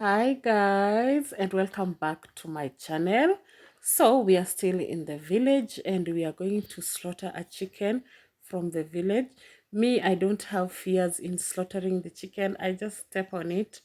Hi guys, and welcome back to my channel. So we are still in the village and we are going to slaughter a chicken from the village. Me, I don't have fears in slaughtering the chicken. I just step on it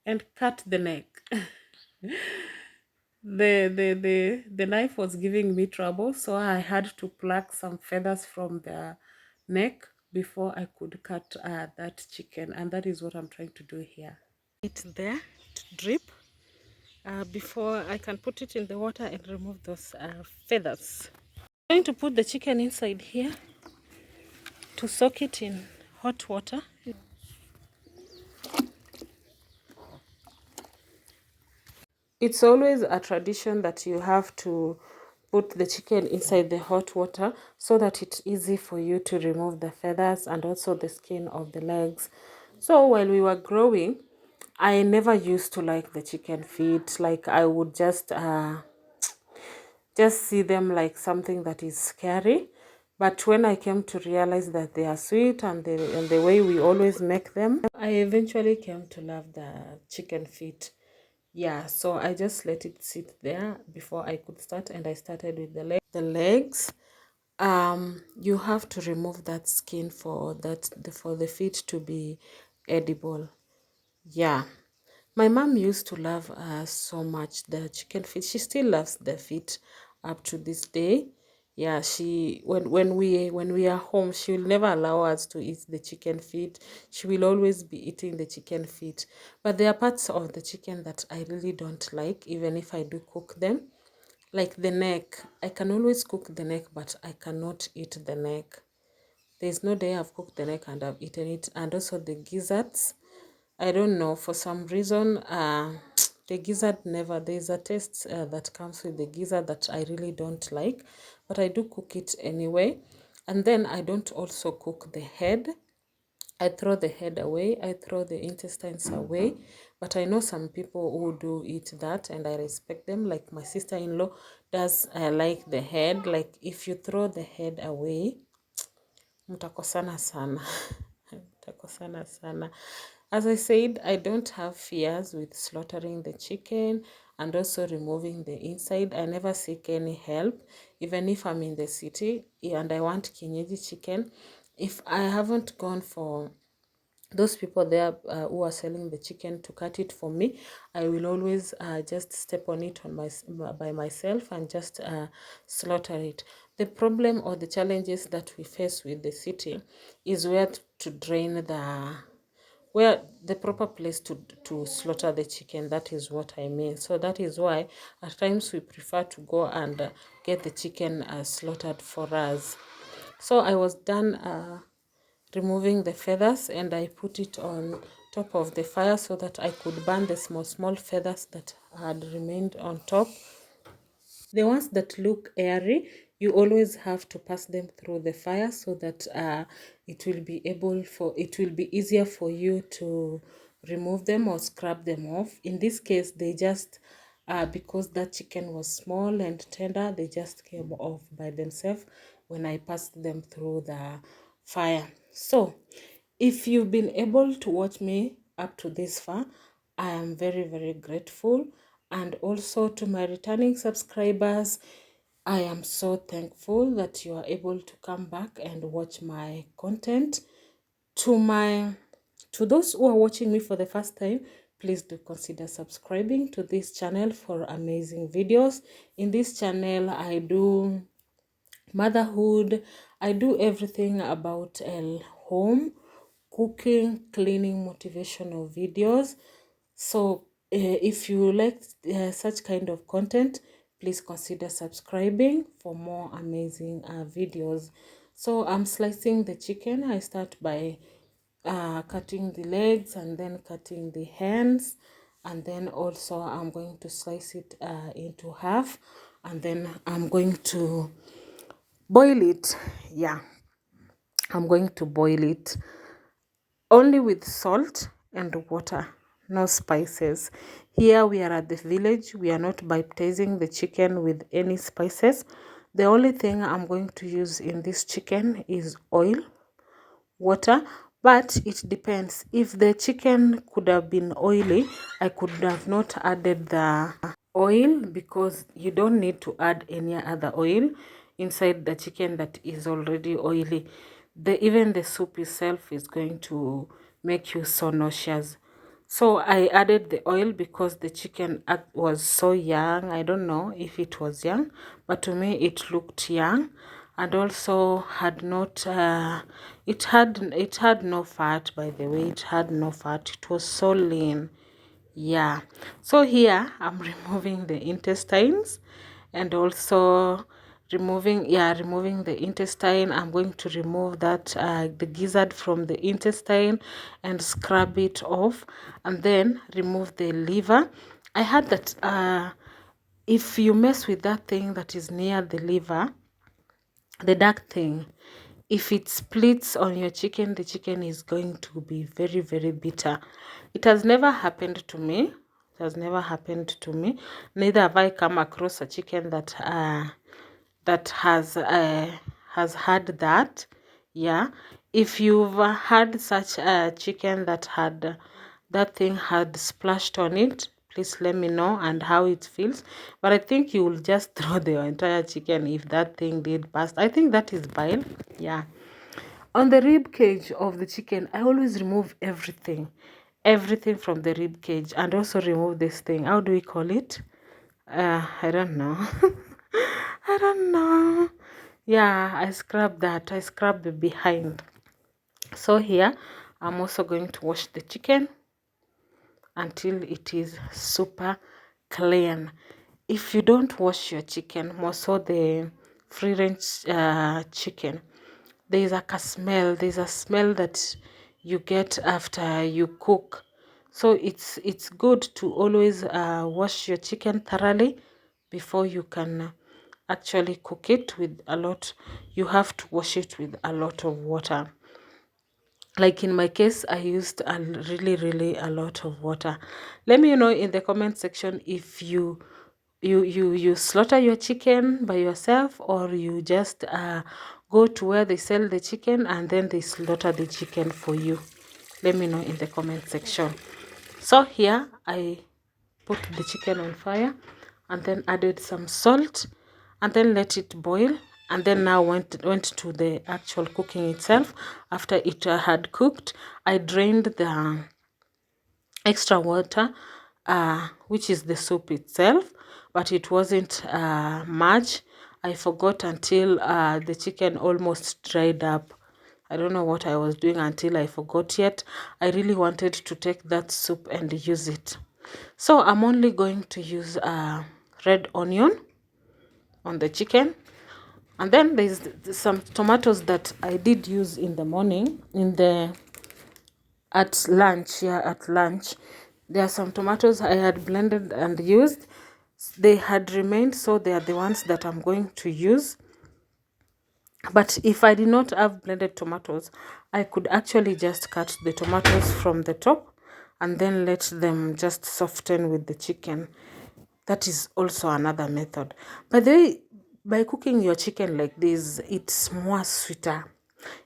and cut the neck. The knife was giving me trouble, so I had to pluck some feathers from the neck before I could cut that chicken, and that is what I'm trying to do here. It's there to drip before I can put it in the water and remove those feathers. I'm going to put the chicken inside here to soak it in hot water. It's always a tradition that you have to put the chicken inside the hot water so that it's easy for you to remove the feathers and also the skin of the legs. So while we were growing, I never used to like the chicken feet. Like I would just see them like something that is scary. But when I came to realize that they are sweet and the way we always make them, I eventually came to love the chicken feet. Yeah, so I just let it sit there before I could start, and I started with the legs. You have to remove that skin for for the feet to be edible. Yeah, my mom used to love so much the chicken feet. She still loves the feet up to this day. Yeah, she when we are home, she will never allow us to eat the chicken feet. She will always be eating the chicken feet. But there are parts of the chicken that I really don't like, even if I do cook them. Like the neck. I can always cook the neck, but I cannot eat the neck. There's no day I've cooked the neck and I've eaten it. And also the gizzards. I don't know, for some reason, the gizzard never, there's a taste that comes with the gizzard that I really don't like, but I do cook it anyway. And then I don't also cook the head. I throw the head away, I throw the intestines away, but I know some people who do eat that and I respect them. Like my sister-in-law does like the head. Like if you throw the head away, mtakosana sana. Mtakosana sana. As I said, I don't have fears with slaughtering the chicken and also removing the inside. I never seek any help, even if I'm in the city and I want kienyeji chicken. If I haven't gone for those people there who are selling the chicken to cut it for me, I will always just step on it by myself and just slaughter it. The problem or the challenges that we face with the city is to drain where the proper place to slaughter the chicken. That is what I mean. So that is why at times we prefer to go and get the chicken slaughtered for us. So I was done removing the feathers and I put it on top of the fire so that I could burn the small feathers that had remained on top. The ones that look airy, you always have to pass them through the fire so that it will be easier for you to remove them or scrub them off. In this case, they just because that chicken was small and tender, they just came off by themselves when I passed them through the fire. So if you've been able to watch me up to this far, I am very grateful. And also to my returning subscribers, I am so thankful that you are able to come back and watch my content. To those who are watching me for the first time, please do consider subscribing to this channel for amazing videos. In this channel, I do motherhood, I do everything about home, cooking, cleaning, motivational videos. So if you like such kind of content, please consider subscribing for more amazing videos. So I'm slicing the chicken. I start by cutting the legs and then cutting the hands, and then also I'm going to slice it into half, and then I'm going to boil it. Yeah, I'm going to boil it only with salt and water, no spices. Here we are at the village. We are not baptizing the chicken with any spices. The only thing I'm going to use in this chicken is oil, water, but it depends. If the chicken could have been oily, I could have not added the oil, because you don't need to add any other oil inside the chicken that is already oily. Even the soup itself is going to make you so nauseous. So I added the oil because the chicken was so young. I don't know if it was young, but to me it looked young, and also had not it had no fat. By the way, it had no fat. It was so lean. Yeah. So here I'm removing the intestines, and also removing the intestine. I'm going to remove that the gizzard from the intestine and scrub it off, and then remove the liver. I heard that if you mess with that thing that is near the liver, the dark thing, if it splits on your chicken, the chicken is going to be very, very bitter. It has never happened to me. It has never happened to me. Neither have I come across a chicken that has had that. Yeah, if you've had such a chicken that had that thing had splashed on it, please let me know and how it feels. But I think you will just throw the entire chicken if that thing did burst. I think that is bile. Yeah. On the rib cage of the chicken, I always remove everything from the rib cage, and also remove this thing. How do we call it? I don't know. I don't know. Yeah, I scrub that. I scrub the behind. So here, I'm also going to wash the chicken until it is super clean. If you don't wash your chicken, more so the free range chicken, there's like a smell. There's a smell that you get after you cook. So it's good to always wash your chicken thoroughly before you can actually cook it with a lot. You have to wash it with a lot of water. Like in my case, I used really a lot of water. Let me know in the comment section if you slaughter your chicken by yourself, or you just go to where they sell the chicken and then they slaughter the chicken for you. Let me know in the comment section. So here I put the chicken on fire and then added some salt and then let it boil, and then now went to the actual cooking itself. After it had cooked, I drained the extra water, which is the soup itself, but it wasn't much. I forgot until the chicken almost dried up. I don't know what I was doing until I forgot, yet I really wanted to take that soup and use it. So I'm only going to use red onion on the chicken, and then there's some tomatoes that I did use in the morning at lunch. Yeah, at lunch there are some tomatoes I had blended and used. They had remained, so they are the ones that I'm going to use. But if I did not have blended tomatoes, I could actually just cut the tomatoes from the top and then let them just soften with the chicken. That is also another method. By the way, by cooking your chicken like this, it's more sweeter.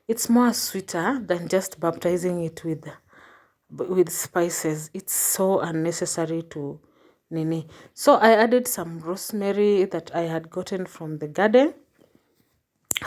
It's more sweeter than just baptizing it with spices. It's so unnecessary to nini. So I added some rosemary that I had gotten from the garden,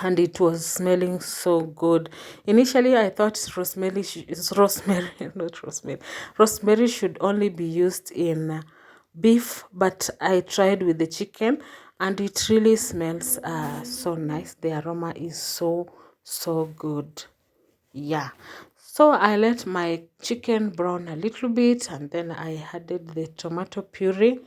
and it was smelling so good. Initially I thought rosemary not rosemary, rosemary should only be used in beef, but I tried with the chicken and it really smells so nice. The aroma is so good. Yeah, so I let my chicken brown a little bit, and then I added the tomato puree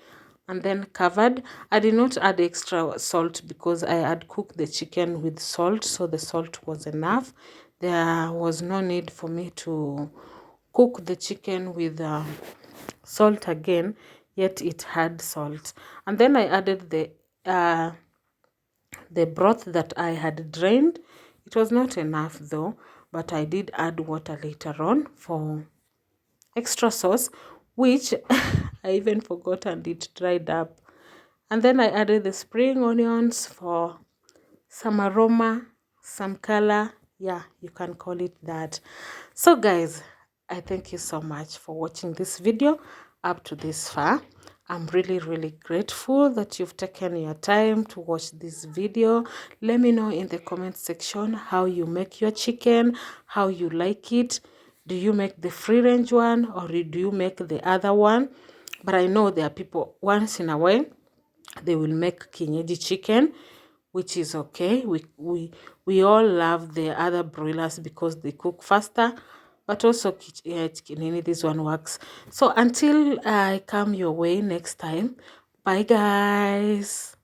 and then covered. I did not add extra salt because I had cooked the chicken with salt, so the salt was enough. There was no need for me to cook the chicken with salt again, yet it had salt. And then I added the broth that I had drained. It was not enough though, but I did add water later on for extra sauce, which I even forgot and it dried up. And then I added the spring onions for some aroma, some color. Yeah, you can call it that. So guys, I thank you so much for watching this video up to this far. I'm really grateful that you've taken your time to watch this video. Let me know in the comment section how you make your chicken, how you like it. Do you make the free range one or do you make the other one? But I know there are people once in a while they will make kienyeji chicken, which is okay. We all love the other broilers because they cook faster, but also this one works. So until I come your way next time, bye guys.